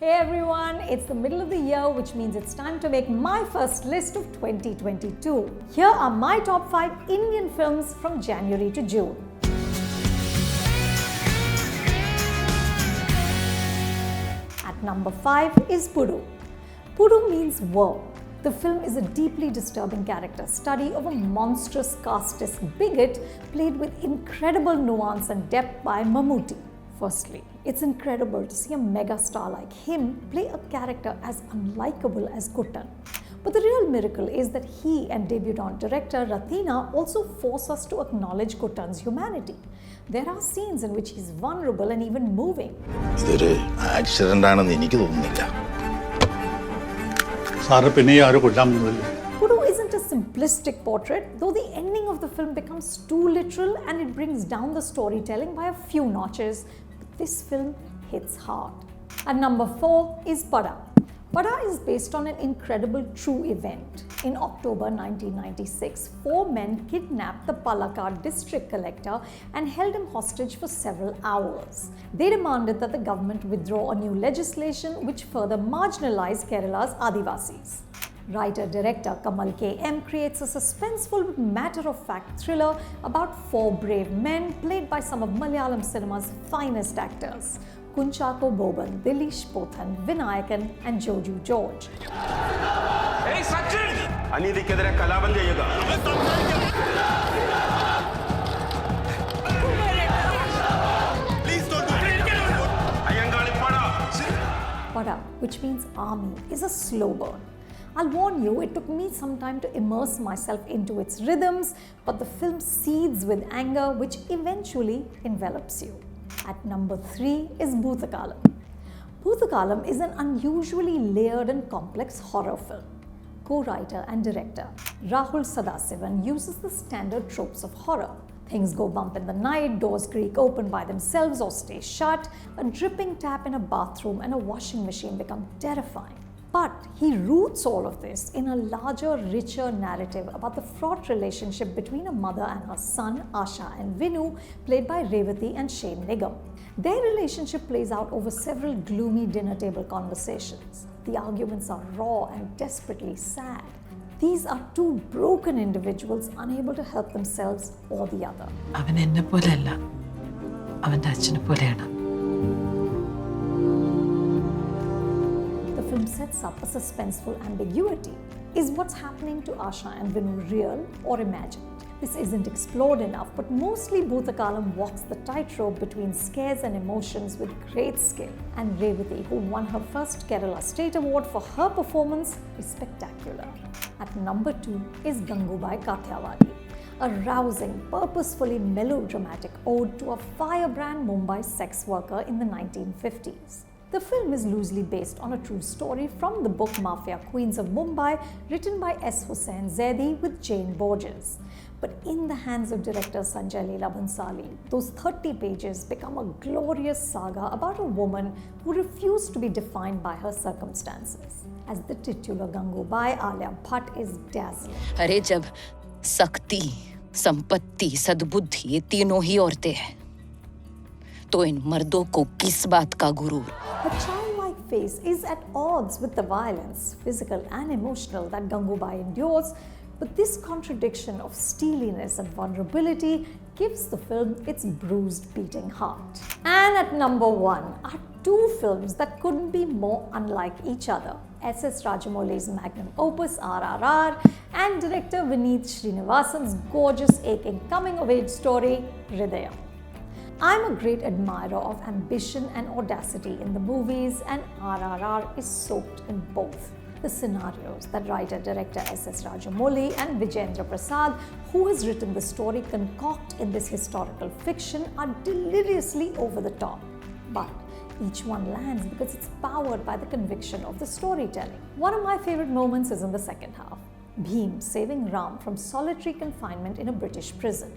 Hey everyone, it's the middle of the year, which means it's time to make my first list of 2022. Here are my top 5 Indian films from January to June. At number 5 is Pudu. Pudu means war. The film is a deeply disturbing character study of a monstrous casteist bigot played with incredible nuance and depth by Mammootty. Firstly, it's incredible to see a megastar like him play a character as unlikable as Kuttan. But the real miracle is that he and debutante director Rathina also force us to acknowledge Kuttan's humanity. There are scenes in which he's vulnerable and even moving. Pudu isn't a simplistic portrait, though the ending of the film becomes too literal and it brings down the storytelling by a few notches. But this film hits hard. At number 4 is Pada. Pada is based on an incredible true event. In October 1996, 4 men kidnapped the Palakkad district collector and held him hostage for several hours. They demanded that the government withdraw a new legislation which further marginalized Kerala's Adivasis. Writer-director Kamal K.M. creates a suspenseful but matter-of-fact thriller about 4 brave men played by some of Malayalam cinema's finest actors. Kunchako Boban, Dileesh Pothan, Vinayakan and Joju George. Hey Sachin! अनीतिकेतरे कलाबंद जाइएगा. Please don't do it. Ayangali Pada. Pada, which means army, is a slow burn. I'll warn you, it took me some time to immerse myself into its rhythms, but the film seethes with anger which eventually envelops you. At number 3 is Bhootakalam. Bhootakalam is an unusually layered and complex horror film. Co-writer and director Rahul Sadasivan uses the standard tropes of horror. Things go bump in the night, doors creak open by themselves or stay shut, a dripping tap in a bathroom and a washing machine become terrifying. But he roots all of this in a larger, richer narrative about the fraught relationship between a mother and her son, Asha and Vinu, played by Revati and Shane Nigam. Their relationship plays out over several gloomy dinner table conversations. The arguments are raw and desperately sad. These are 2 broken individuals unable to help themselves or the other. The film sets up a suspenseful ambiguity. Is what's happening to Asha and Vinu real or imagined? This isn't explored enough, but mostly Bhootakalam walks the tightrope between scares and emotions with great skill. And Revati, who won her first Kerala State Award for her performance, is spectacular. At number 2 is Gangubai Kathiawadi, a rousing, purposefully melodramatic ode to a firebrand Mumbai sex worker in the 1950s. The film is loosely based on a true story from the book Mafia Queens of Mumbai, written by S. Hussain Zaidi with Jane Borges. But in the hands of director Sanjay Leela Bhansali, those 30 pages become a glorious saga about a woman who refused to be defined by her circumstances. As the titular Gangubai, Alia Bhatt is dazzling. अरे जब शक्ति, संपत्ति, सद्बुद्धि ये तीनों ही औरतें हैं, तो इन मर्दों को किस बात का गुरूर? Her childlike face is at odds with the violence, physical and emotional, that Gangubai endures, but this contradiction of steeliness and vulnerability gives the film its bruised, beating heart. And at number 1 are 2 films that couldn't be more unlike each other. S.S. Rajamouli's magnum opus RRR and director Vineet Srinivasan's gorgeous, aching coming-of-age story Hridayam. I'm a great admirer of ambition and audacity in the movies, and RRR is soaked in both. The scenarios that writer-director S.S. Rajamouli and Vijayendra Prasad, who has written the story, concoct in this historical fiction are deliriously over the top. But each one lands because it's powered by the conviction of the storytelling. One of my favorite moments is in the second half. Bhim saving Ram from solitary confinement in a British prison.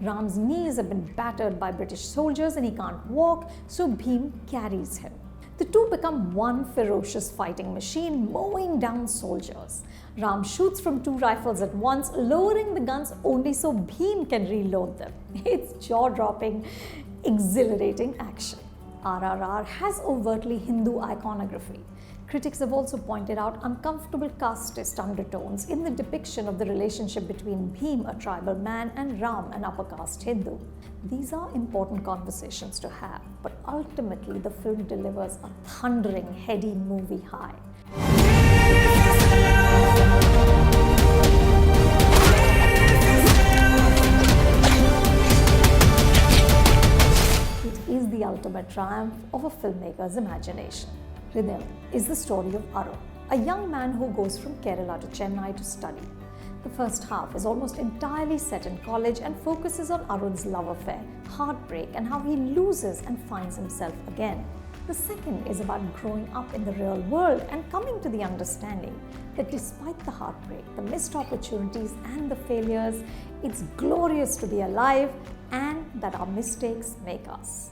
Ram's knees have been battered by British soldiers and he can't walk, so Bhim carries him. The 2 become one ferocious fighting machine, mowing down soldiers. Ram shoots from 2 rifles at once, lowering the guns only so Bhim can reload them. It's jaw-dropping, exhilarating action. RRR has overtly Hindu iconography. Critics have also pointed out uncomfortable casteist undertones in the depiction of the relationship between Bhim, a tribal man, and Ram, an upper caste Hindu. These are important conversations to have, but ultimately the film delivers a thundering, heady movie high. It is the ultimate triumph of a filmmaker's imagination. Hridayam is the story of Arun, a young man who goes from Kerala to Chennai to study. The first half is almost entirely set in college and focuses on Arun's love affair, heartbreak, and how he loses and finds himself again. The second is about growing up in the real world and coming to the understanding that despite the heartbreak, the missed opportunities, and the failures, it's glorious to be alive and that our mistakes make us.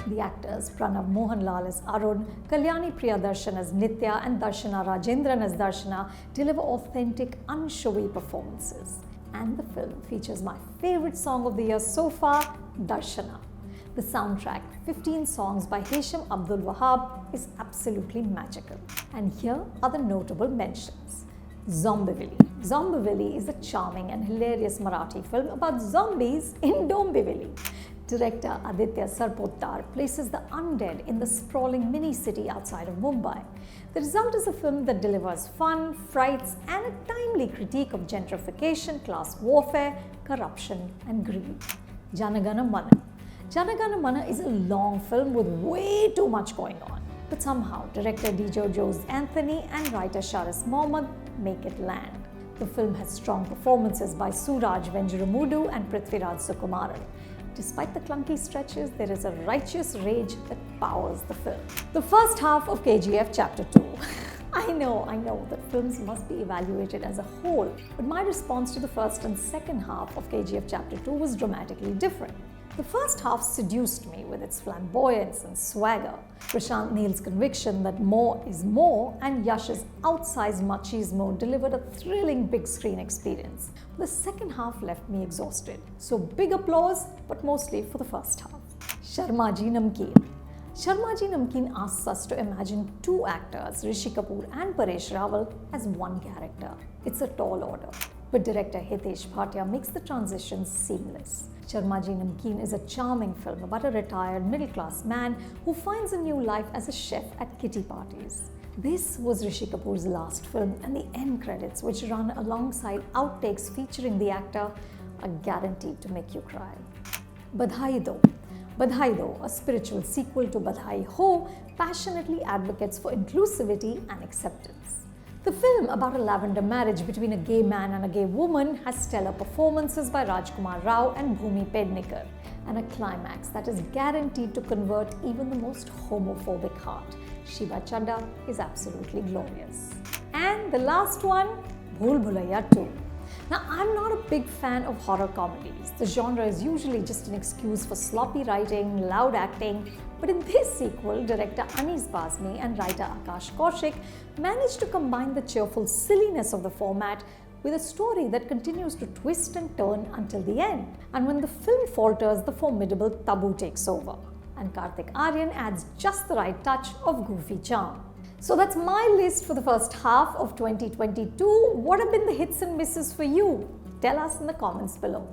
The actors Pranav Mohanlal as Arun, Kalyani Priyadarshan as Nitya, and Darshana Rajendran as Darshana deliver authentic, unshowy performances. And the film features my favorite song of the year so far, Darshana. The soundtrack, 15 songs by Hesham Abdul Wahab, is absolutely magical. And here are the notable mentions. Zombivili. Zombivili is a charming and hilarious Marathi film about zombies in Dombivli. Director Aditya Sarpottar places the undead in the sprawling mini-city outside of Mumbai. The result is a film that delivers fun, frights, and a timely critique of gentrification, class warfare, corruption, and greed. Jana Gana Mana. Jana Gana Mana is a long film with way too much going on. But somehow, director Dijo Jose Anthony and writer Sharis Mohammed make it land. The film has strong performances by Suraj Venjaramudu and Prithviraj Sukumaran. Despite the clunky stretches, there is a righteous rage that powers the film. The first half of KGF Chapter 2. I know that films must be evaluated as a whole, but my response to the first and second half of KGF Chapter 2 was dramatically different. The first half seduced me with its flamboyance and swagger, Prashant Neel's conviction that more is more, and Yash's outsized machismo delivered a thrilling big screen experience. The second half left me exhausted, so big applause, but mostly for the first half. Sharma Ji Namkeen. Sharma Ji Namkeen asks us to imagine two actors, Rishi Kapoor and Paresh Rawal, as one character. It's a tall order, but director Hitesh Bhatia makes the transition seamless. Sharma Ji Namkeen is a charming film about a retired middle-class man who finds a new life as a chef at kitty parties. This was Rishi Kapoor's last film, and the end credits, which run alongside outtakes featuring the actor, are guaranteed to make you cry. Badhai Do. Badhai Do, a spiritual sequel to Badhai Ho, passionately advocates for inclusivity and acceptance. The film about a lavender marriage between a gay man and a gay woman has stellar performances by Rajkumar Rao and Bhumi Pednekar, and a climax that is guaranteed to convert even the most homophobic heart. Shiva Chadda is absolutely glorious. And the last one, Bhool Bhulaiya 2. Now, I'm not a big fan of horror comedies. The genre is usually just an excuse for sloppy writing, loud acting, but in this sequel, director Anis Bazmi and writer Akash Kaushik managed to combine the cheerful silliness of the format with a story that continues to twist and turn until the end. And when the film falters, the formidable Tabu takes over. And Karthik Aaryan adds just the right touch of goofy charm. So that's my list for the first half of 2022. What have been the hits and misses for you? Tell us in the comments below.